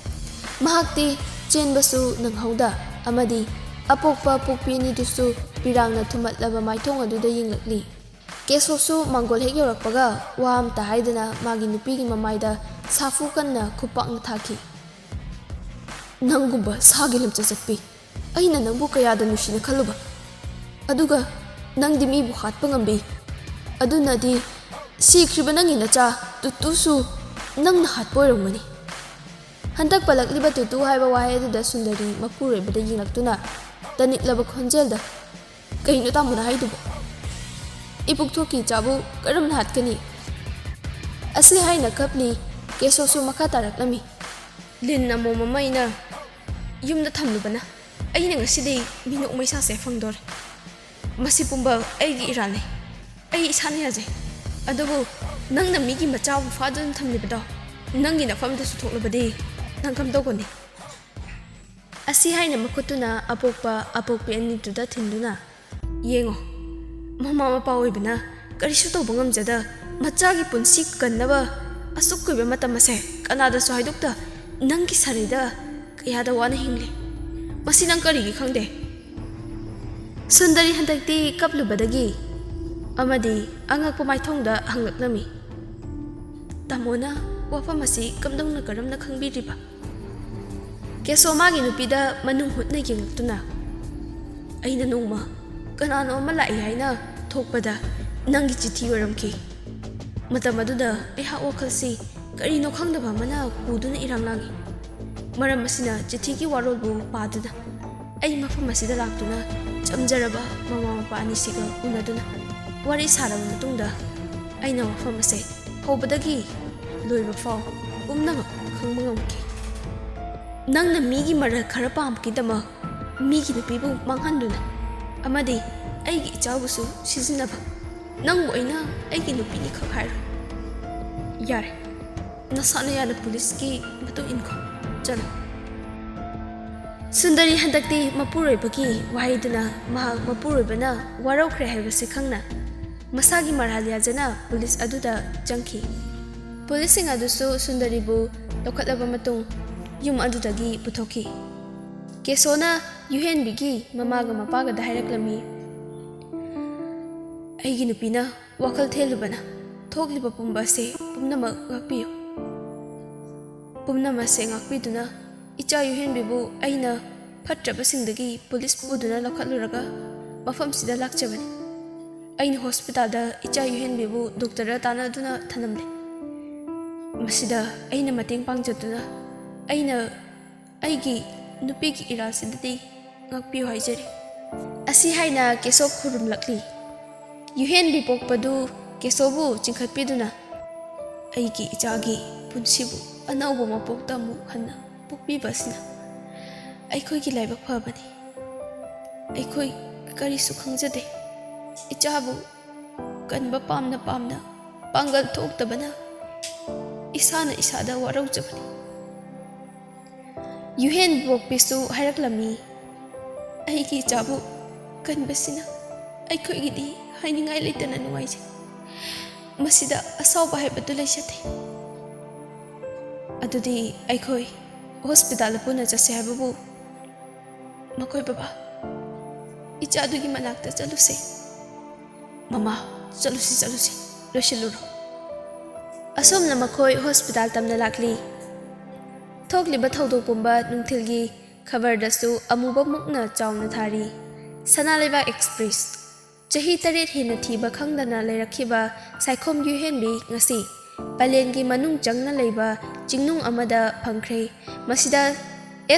ꯃꯍꯥꯛꯇꯤ ꯆꯦꯟꯕꯁꯨ ꯅꯪꯍꯧꯗ ꯑꯃꯗꯤ ꯑꯄꯣꯛꯄ ꯄꯣꯛꯄꯤ ꯑꯅꯤꯗꯨꯁꯨ ꯄꯤꯔꯥꯡꯅ ꯊꯨꯝꯃꯠꯂꯕ ꯃꯥꯏꯊꯣꯡ ꯑꯗꯨꯗ ꯌꯦꯡꯂꯛꯂꯤ꯫ ꯀꯦꯁꯣꯁꯨ ꯃꯥꯡꯒꯣꯜ ꯍꯦꯛ ꯌꯧꯔꯛꯄꯒ ꯋꯥ ꯑꯃꯇ ꯍꯥꯏꯗꯅ ꯃꯥꯒꯤ ꯅꯨꯄꯤꯒꯤ ꯃꯃꯥꯏꯗ ꯁꯥꯐꯨ ꯀꯟꯅ ꯈꯨꯄꯥꯛꯅ ꯊꯥꯈꯤ꯫ "ꯅꯪꯒꯨꯝꯕ ꯁꯥꯒꯤ ꯂꯝꯆꯠ ꯆꯠꯄꯤ ꯑꯩꯅ ꯅꯪꯕꯨ ꯀꯌꯥꯗ ꯅꯨꯡꯁꯤꯅ ꯈꯜꯂꯨꯕ, ꯑꯗꯨꯒ ꯅꯪꯗꯤ ꯃꯤꯕꯨ ꯍꯥꯠꯄ ꯉꯝꯕꯤ, ꯑꯗꯨꯅꯗꯤ ꯁꯤꯈ꯭ꯔꯤꯕ ꯅꯪꯒꯤ ꯅꯆꯥ ꯇꯨꯇꯨꯁꯨ ꯅꯪꯅ ꯍꯥꯠꯄ ꯑꯣꯏꯔꯝꯒꯅꯤ"꯫ ꯍꯟꯗꯛ ꯄꯜꯂꯛꯂꯤꯕ ꯇꯨꯇꯨ ꯍꯥꯏꯕ ꯋꯥꯍꯩ ꯑꯗꯨꯗ ꯁꯨꯟꯗꯔꯤ ꯃꯄꯨꯔꯣꯏꯕꯗ ꯌꯦꯡꯂꯛꯇꯨꯅ ꯇꯅꯤꯛꯂꯕ ꯈꯣꯟꯖꯦꯜꯗ "ꯀꯩꯅꯣ ꯇꯥꯃꯣꯅ ꯍꯥꯏꯗꯨꯕꯣ? ꯏꯄꯨꯛꯊꯣꯛꯀꯤ ꯏꯆꯥꯕꯨ ꯀꯔꯝꯅ ꯍꯥꯠꯀꯅꯤ?" ꯑꯁꯤ ꯍꯥꯏꯅ ꯀꯞꯂꯤ꯫ ꯀꯦꯁꯣꯁꯨ ꯃꯈꯥ ꯇꯥꯔꯛꯂꯝꯃꯤ꯫ "ꯂꯤꯟ ꯑꯃꯣꯝ ꯑꯃ ꯑꯩꯅ ꯌꯨꯝꯗ ꯊꯝꯂꯨꯕꯅ ꯑꯩꯅ ꯉꯁꯤꯗꯤ ꯃꯤꯅꯣꯛ ꯃꯩꯁꯥꯁꯦ ꯐꯪꯗꯣꯔꯦ꯫ ꯃꯁꯤ ꯄꯨꯝꯕ ꯑꯩꯒꯤ ꯏꯔꯥꯟꯅꯤ, ꯑꯩ ꯏꯁꯥꯅ ꯌꯥꯖꯩ꯫ ꯑꯗꯨꯕꯨ ꯅꯪꯅ ꯃꯤꯒꯤ ꯃꯆꯥꯕꯨ ꯐꯥꯗꯨꯅ ꯊꯝꯂꯤꯕꯗꯣ ꯅꯪꯒꯤ ꯅꯐꯝꯗꯁꯨ ꯊꯣꯛꯂꯕꯗꯤ ꯅꯪ ꯀꯝꯗꯧꯒꯅꯤ?" ꯑꯁꯤ ꯍꯥꯏꯅ ꯃꯈꯨꯠꯇꯨꯅ ꯑꯄꯣꯛꯄꯤ ꯑꯅꯤꯗꯨꯗ ꯊꯤꯟꯗꯨꯅ "ꯌꯦꯡꯉꯣ, ꯃꯃꯥ ꯃꯄꯥ ꯑꯣꯏꯕꯅ ꯀꯔꯤꯁꯨ ꯇꯧꯕ ꯉꯝꯖꯗ ꯃꯆꯥꯒꯤ ꯄꯨꯟꯁꯤ ꯀꯟꯅꯕ ꯑꯁꯨꯛ ꯀꯨꯏꯕ ꯃꯇꯝ ꯑꯁꯦ ꯀꯅꯥꯗꯁꯨ ꯍꯥꯏꯗꯣꯛꯇ ꯅꯪꯒꯤ ꯁꯥꯔꯩꯗ ꯀꯌꯥꯗ ꯋꯥꯅ ꯍꯤꯡꯂꯤ꯫ ꯃꯁꯤ ꯅꯪ ꯀꯔꯤꯒꯤ ꯈꯪꯗꯦ?" ꯁꯨꯟꯗꯔꯤ ꯍꯟꯗꯛꯇꯤ ꯀꯞꯂꯨꯕꯗꯒꯤ ꯑꯃꯗꯤ ꯑꯉꯛꯄ ꯃꯥꯏꯊꯣꯡꯗ ꯍꯪꯂꯛꯂꯝꯃꯤ꯫ "ꯇꯥꯃꯣꯅ ꯋꯥꯐꯝ ꯑꯁꯤ ꯀꯔꯝꯅ ꯈꯪꯕꯤꯔꯤꯕ?" ꯀꯦꯁꯣ ꯃꯥꯒꯤ ꯅꯨꯄꯤꯗ ꯃꯅꯨꯡ ꯍꯨꯠꯅ ꯌꯦꯡꯂꯛꯇꯨꯅ "ꯑꯩꯅ ꯅꯣꯡꯃ ꯀꯅꯥꯅꯣ ꯑꯃ ꯂꯥꯛꯏ ꯍꯥꯏꯅ ꯊꯣꯛꯄꯗ ꯅꯪꯒꯤ ꯆꯤꯊꯤ ꯑꯣꯏꯔꯝꯈꯤ꯫ ꯃꯇꯝ ꯑꯗꯨꯗ ꯑꯩꯍꯥꯛ ꯋꯥꯈꯜꯁꯤ ꯀꯔꯤꯅꯣ ꯈꯪꯗꯕ ꯑꯃꯅ ꯄꯨꯗꯨꯅ ꯏꯔꯥꯡ ꯂꯥꯡꯏ꯫ ꯃꯔꯝ ꯑꯁꯤꯅ ꯆꯤꯊꯤꯒꯤ ꯋꯥꯔꯣꯜꯕꯨ ꯄꯥꯗꯨꯅ ꯑꯩ ꯃꯐꯝ ꯑꯁꯤꯗ ꯂꯥꯛꯇꯨꯅ ꯆꯝꯖꯔꯕ ꯃꯃꯥ ꯃꯄꯥ ꯑꯅꯤꯁꯤꯒ ꯎꯅꯗꯨꯅ ꯋꯥꯔꯤ ꯁꯥꯔꯕ ꯃꯇꯨꯡꯗ ꯑꯩꯅ ꯋꯥꯐꯝ ꯑꯁꯦ ꯍꯧꯕꯗꯒꯤ ꯂꯣꯏꯕ ꯐꯥꯎ ꯄꯨꯝꯅꯃꯛ ꯈꯪꯕ ꯉꯝꯈꯤ꯫ ꯅꯪꯅ ꯃꯤꯒꯤ ꯃꯔꯜ ꯈꯔ ꯄꯥꯝꯕꯒꯤꯗꯃꯛ ꯃꯤꯒꯤ ꯅꯨꯄꯤꯕꯨ ꯃꯥꯡꯍꯟꯗꯨꯅ ꯑꯃꯗꯤ ꯑꯩꯒꯤ ꯏꯆꯥꯕꯨꯁꯨ ꯁꯤꯖꯤꯟꯅꯕ ꯅꯪꯕꯨ ꯑꯩꯅ ꯑꯩꯒꯤ ꯅꯨꯄꯤꯅꯤ ꯈꯛ ꯍꯥꯏꯔꯣ? ꯌꯥꯔꯦ, ꯅꯁꯥꯅ ꯌꯥꯅ ꯄꯨꯂꯤꯁꯀꯤ ꯃꯇꯨꯡ ꯏꯟꯈꯣ, ꯆꯠꯂꯣ." ꯁꯨꯟꯗꯔꯤ ꯍꯟꯗꯛꯇꯤ ꯃꯄꯨꯔꯣꯏꯕꯒꯤ ꯋꯥꯍꯩꯗꯨꯅ ꯃꯍꯥꯛ ꯃꯄꯨꯔꯣꯏꯕꯅ ꯋꯥꯔꯧꯈ꯭ꯔꯦ ꯍꯥꯏꯕꯁꯤ ꯈꯪꯅ ꯃꯁꯥꯒꯤ ꯃꯔꯥꯜ ꯌꯥꯖꯅ ꯄꯨꯂꯤꯁ ꯑꯗꯨꯗ ꯆꯪꯈꯤ꯫ ꯄꯨꯂꯤꯁꯁꯤꯡ ꯑꯗꯨꯁꯨ ꯁꯨꯟꯗꯔꯤꯕꯨ ꯂꯧꯈꯠꯂꯕ ꯃꯇꯨꯡ ꯌꯨꯝ ꯑꯗꯨꯗꯒꯤ ꯄꯨꯊꯣꯛꯈꯤ꯫ ꯀꯦꯁꯣꯅ ꯌꯨꯍꯦꯟꯕꯤꯒꯤ ꯃꯃꯥꯒ ꯃꯄꯥꯒꯗ ꯍꯥꯏꯔꯛꯂꯝꯃꯤ꯫ "ꯑꯩꯒꯤ ꯅꯨꯄꯤꯅ ꯋꯥꯈꯜ ꯊꯦꯜꯂꯨꯕꯅ ꯊꯣꯛꯂꯤꯕ ꯄꯨꯝꯕ ꯑꯁꯦ ꯄꯨꯝꯅꯃꯛ ꯉꯥꯛꯄꯤꯌꯨ꯫ ꯄꯨꯝꯅꯃꯛ ꯑꯁꯦ ꯉꯥꯛꯄꯤꯗꯨꯅ ꯏꯆꯥ ꯌꯨꯍꯦꯟꯕꯤꯕꯨ ꯑꯩꯅ ꯐꯠꯇ꯭ꯔꯕꯁꯤꯡꯗꯒꯤ ꯄꯨꯂꯤꯁ ꯄꯨꯗꯨꯅ ꯂꯧꯈꯠꯂꯨꯔꯒ ꯃꯐꯝꯁꯤꯗ ꯂꯥꯛꯆꯕꯅꯤ꯫ ꯑꯩꯅ ꯍꯣꯁꯄꯤꯇꯥꯜꯗ ꯏꯆꯥ ꯌꯨꯍꯦꯟꯕꯤꯕꯨ ꯗꯣꯛꯇꯔꯗ ꯇꯥꯟꯅꯗꯨꯅ ꯊꯅꯝꯂꯦ꯫ ꯃꯁꯤꯗ ꯑꯩꯅ ꯃꯇꯦꯡ ꯄꯥꯡꯖꯗꯨꯅ ꯑꯩꯅ ꯑꯩꯒꯤ ꯅꯨꯄꯤꯒꯤ ꯏꯔꯥꯜꯁꯤꯗꯗꯤ ꯉꯥꯛꯄꯤꯌꯨ ꯍꯥꯏꯖꯔꯤ." ꯑꯁꯤ ꯍꯥꯏꯅ ꯀꯦꯁꯣ ꯈꯨꯔꯨꯝꯂꯛꯂꯤ꯫ ꯌꯨꯍꯦꯟꯕꯤ ꯄꯣꯛꯄꯗꯨ ꯀꯦꯁꯣꯕꯨ ꯆꯤꯡꯈꯠꯄꯤꯗꯨꯅ "ꯑꯩꯒꯤ ꯏꯆꯥꯒꯤ ꯄꯨꯟꯁꯤꯕꯨ ꯑꯅꯧꯕ ꯃꯄꯣꯛꯇ ꯑꯃꯨꯛ ꯍꯟꯅ ꯄꯣꯛꯄꯤꯕ ꯑꯁꯤꯅ ꯑꯩꯈꯣꯏꯒꯤ ꯂꯥꯏꯕꯛ ꯐꯕꯅꯤ꯫ ꯑꯩꯈꯣꯏ ꯀꯔꯤꯁꯨ ꯈꯪꯖꯗꯦ꯫ ꯏꯆꯥꯕꯨ ꯀꯟꯕ ꯄꯥꯝꯅ ꯄꯥꯡꯒꯜ ꯊꯣꯛꯇꯕꯅ ꯏꯁꯥꯅ ꯏꯁꯥꯗ ꯋꯥꯔꯧꯖꯕꯅꯤ." ꯌꯨꯍꯦꯟꯕꯤ ꯄꯣꯛꯄꯤꯁꯨ ꯍꯥꯏꯔꯛꯂꯝꯃꯤ꯫ "ꯑꯩꯒꯤ ꯏꯆꯥꯕꯨ ꯀꯟꯕꯁꯤꯅ ꯑꯩꯈꯣꯏꯒꯤꯗꯤ ꯍꯥꯏꯅꯤꯡꯉꯥꯏ ꯂꯩꯇꯅ ꯅꯨꯡꯉꯥꯏꯖꯩ꯫ ꯃꯁꯤꯗ ꯑꯁꯥꯎꯕ ꯍꯥꯏꯕꯗꯨ ꯂꯩꯖꯗꯦ꯫ ꯑꯗꯨꯗꯤ ꯑꯩꯈꯣꯏ ꯍꯣꯁꯄꯤꯇꯥꯜꯗ ꯄꯨꯟꯅ ꯆꯠꯁꯦ ꯍꯥꯏꯕꯕꯨ ꯃꯈꯣꯏ ꯕꯕꯥ, ꯏꯆꯥꯗꯨꯒꯤ ꯃꯅꯥꯛꯇ ꯆꯠꯂꯨꯁꯦ꯫ ꯃꯃꯥ, ꯆꯠꯂꯨꯁꯤ, ꯂꯣꯏꯁꯤꯜꯂꯨꯔꯣ." ꯑꯁꯨꯝꯅ ꯃꯈꯣꯏ ꯍꯣꯁꯄꯤꯇꯥꯜ ꯇꯝꯅ ꯂꯥꯛꯂꯤ꯫ ꯊꯣꯛꯂꯤꯕ ꯊꯧꯗꯣꯛ ꯄꯨꯝꯕ ꯅꯨꯡꯊꯤꯜꯒꯤ ꯈꯕꯔꯗꯁꯨ ꯑꯃꯨꯕ ꯃꯨꯛꯅ ꯆꯥꯎꯅ ꯊꯥꯔꯤ꯫ ꯁꯅꯥꯂꯩꯕꯥꯛ ꯑꯦꯛꯁꯄ꯭ꯔꯦꯁ ꯆꯍꯤ 8 ꯍꯦꯟꯅ ꯊꯤꯕ ꯈꯪꯗꯅ ꯂꯩꯔꯛꯈꯤꯕ ꯁꯥꯏꯈꯣꯝ ꯌꯨꯍꯦꯟꯕꯤ ꯉꯁꯤ ꯄꯂꯦꯟꯒꯤ ꯃꯅꯨꯡ ꯆꯪꯅ ꯂꯩꯕ ꯆꯤꯡꯅꯨꯡ ꯑꯃꯗ ꯐꯪꯈ꯭ꯔꯦ꯫ ꯃꯁꯤꯗ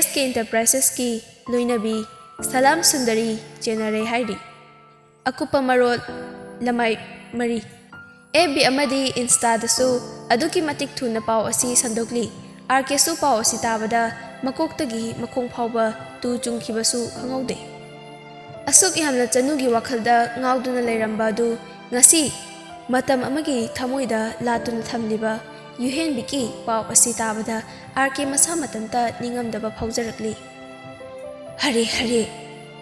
SK ꯏꯟꯇꯔꯄ꯭ꯔꯥꯏꯖꯦꯁꯀꯤ ꯂꯣꯏꯅꯕꯤ ꯁꯂꯥꯝ ꯁꯨꯟꯗꯔꯤ ꯆꯦꯟꯅꯔꯦ ꯍꯥꯏꯔꯤ꯫ ꯑꯀꯨꯞꯄ ꯃꯔꯣꯜ ꯂꯃꯥꯏ ꯃꯔꯤ FB ꯑꯃꯗꯤ ꯏꯟꯁꯇꯥꯗꯁꯨ ꯑꯗꯨꯛꯀꯤ ꯃꯇꯤꯛ ꯊꯨꯅ ꯄꯥꯎ ꯑꯁꯤ ꯁꯟꯗꯣꯛꯂꯤ꯫ RKꯁꯨ ꯄꯥꯎ ꯑꯁꯤ ꯇꯥꯕꯗ ꯃꯀꯣꯛꯇꯒꯤ ꯃꯈꯣꯡ ꯐꯥꯎꯕ ꯇꯨ ꯆꯨꯡꯈꯤꯕꯁꯨ ꯈꯪꯍꯧꯗꯦ꯫ ꯑꯁꯨꯛ ꯌꯥꯝꯅ ꯆꯅꯨꯒꯤ ꯋꯥꯈꯜꯗ ꯉꯥꯎꯗꯨꯅ ꯂꯩꯔꯝꯕ ꯑꯗꯨ ꯉꯁꯤ ꯃꯇꯝ ꯑꯃꯒꯤ ꯊꯃꯣꯏꯗ ꯂꯥꯇꯨꯅ ꯊꯝꯂꯤꯕ ꯌꯨꯍꯦꯟꯕꯤꯒꯤ ꯄꯥꯎ ꯑꯁꯤ ꯇꯥꯕꯗ RK ꯃꯁꯥ ꯃꯊꯟꯇ ꯅꯤꯡꯉꯝꯗꯕ ꯐꯥꯎꯖꯔꯛꯂꯤ꯫ ꯍꯔꯦ ꯍꯔꯦ,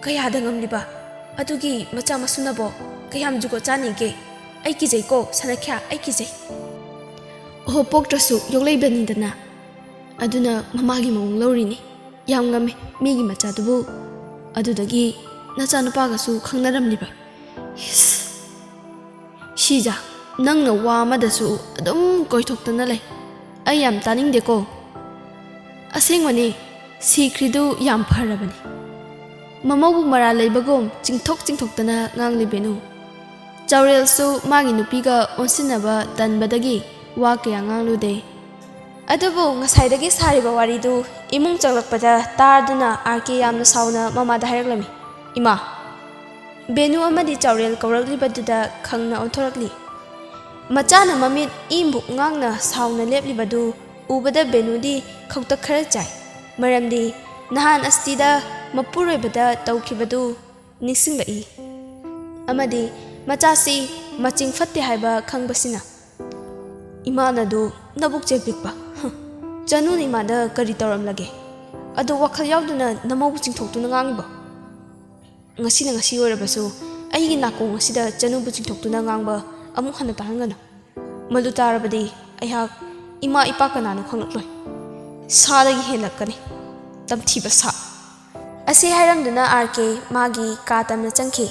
ꯀꯌꯥꯗ ꯉꯝꯂꯤꯕ ꯑꯗꯨꯒꯤ ꯃꯆꯥ ꯃꯁꯨꯅꯕꯣ ꯀꯌꯥꯝ ꯖꯨꯒꯣꯠ ꯆꯥꯅꯤꯒꯦ? ꯑꯩ ꯀꯤꯖꯩꯀꯣ ꯁꯅꯈ꯭ꯌꯥ, ꯑꯩ ꯀꯤꯖꯩ꯫ ꯑꯣꯍꯣ, ꯄꯣꯛꯇ꯭ꯔꯁꯨ ꯌꯣꯛꯂꯩꯕꯅꯤꯗꯅ, ꯑꯗꯨꯅ ꯃꯃꯥꯒꯤ ꯃꯑꯣꯡ ꯂꯧꯔꯤꯅꯤ꯫ ꯌꯥꯝ ꯉꯝꯃꯦ ꯃꯤꯒꯤ ꯃꯆꯥꯗꯨꯕꯨ ꯑꯗꯨꯗꯒꯤ ꯅꯆꯥꯅꯨꯄꯥꯒꯁꯨ ꯈꯪꯅꯔꯝꯂꯤꯕ꯫ ꯏꯁ, ꯁꯤꯖꯥ, ꯅꯪꯅ ꯋꯥ ꯑꯃꯗꯁꯨ ꯑꯗꯨꯝ ꯀꯣꯏꯊꯣꯛꯇꯅ ꯂꯩ꯫ ꯑꯩ ꯌꯥꯝ ꯇꯥꯅꯤꯡꯗꯦꯀꯣ꯫ ꯑꯁꯦꯡꯕꯅꯤ, ꯁꯤꯈ꯭ꯔꯤꯗꯨ ꯌꯥꯝ ꯐꯔꯕꯅꯤ꯫ ꯃꯃꯧꯕꯨ ꯃꯔꯥꯜ ꯂꯩꯕꯒꯨꯝ ꯆꯤꯡꯊꯣꯛꯇꯅ ꯉꯥꯡꯂꯤ ꯕꯦꯅꯨ꯫ ꯆꯥꯎꯔꯦꯜꯁꯨ ꯃꯥꯒꯤ ꯅꯨꯄꯤꯒ ꯑꯣꯟꯁꯤꯟꯅꯕ ꯇꯟꯕꯗꯒꯤ ꯋꯥ ꯀꯌꯥ ꯉꯥꯡꯂꯨꯗꯦ꯫ ꯑꯗꯨꯕꯨ ꯉꯁꯥꯏꯗꯒꯤ ꯁꯥꯔꯤꯕ ꯋꯥꯔꯤꯗꯨ ꯏꯃꯨꯡ ꯆꯪꯂꯛꯄꯗ ꯇꯥꯗꯨꯅ RK ꯌꯥꯝꯅ ꯁꯥꯎꯅ ꯃꯃꯥꯗ ꯍꯥꯏꯔꯛꯂꯝꯃꯤ꯫ ꯏꯃꯥ! ꯕꯦꯅꯨ ꯑꯃꯗꯤ ꯆꯥꯎꯔꯦꯜ ꯀꯧꯔꯛꯂꯤꯕꯗꯨꯗ ꯈꯪꯅ ꯑꯣꯟꯊꯣꯔꯛꯂꯤ꯫ ꯃꯆꯥꯅ ꯃꯃꯤꯠ ꯏ ꯃꯨꯛ ꯉꯥꯡꯅ ꯁꯥꯎꯅ ꯂꯦꯞꯂꯤꯕꯗꯨ ꯎꯕꯗ ꯕꯦꯅꯨꯗꯤ ꯈꯧꯇꯛ ꯈꯔ ꯆꯥꯏ꯫ ꯃꯔꯝꯗꯤ ꯅꯍꯥꯟ ꯑꯁꯇꯤꯗ ꯃꯄꯨꯔꯣꯏꯕꯗ ꯇꯧꯈꯤꯕꯗꯨ ꯅꯤꯡꯁꯤꯡꯂꯛꯏ ꯑꯃꯗꯤ ꯃꯆꯥꯁꯤ ꯃꯆꯤꯡ ꯐꯠꯇꯦ ꯍꯥꯏꯕ ꯈꯪꯕꯁꯤꯅ꯫ ꯏꯃꯥꯅꯗꯨ ꯅꯕꯨꯛꯆꯦꯜ ꯄꯤꯛꯄ, ꯆꯅꯨꯅ ꯏꯃꯥꯗ ꯀꯔꯤ ꯇꯧꯔꯝꯂꯒꯦ? ꯑꯗꯨ ꯋꯥꯈꯜ ꯌꯥꯎꯗꯨꯅ ꯅꯃꯧꯕꯨ ꯆꯤꯡꯊꯣꯛꯇꯨꯅ ꯉꯥꯡꯉꯤꯕꯣ? ꯉꯁꯤꯅ ꯉꯁꯤ ꯑꯣꯏꯔꯕꯁꯨ ꯑꯩꯒꯤ ꯅꯥꯀꯣꯡ ꯑꯁꯤꯗ ꯆꯅꯨꯕꯨ ꯆꯤꯡꯊꯣꯛꯇꯨꯅ ꯉꯥꯡꯕ ꯑꯃꯨꯛ ꯍꯟꯅ ꯇꯥꯍꯟꯒꯅꯨ꯫ ꯃꯗꯨ ꯇꯥꯔꯕꯗꯤ ꯑꯩꯍꯥꯛ ꯏꯃꯥ ꯏꯄꯥ ꯀꯅꯥꯅꯣ ꯈꯪꯂꯛꯂꯣꯏ꯫ ꯁꯥꯗꯒꯤ ꯍꯦꯜꯂꯛꯀꯅꯤ, ꯇꯝꯊꯤꯕ ꯁꯥ꯫ ꯑꯁꯤ ꯍꯥꯏꯔꯝꯗꯨꯅ RK ꯃꯥꯒꯤ ꯀꯥ ꯇꯝꯅ ꯆꯪꯈꯤ꯫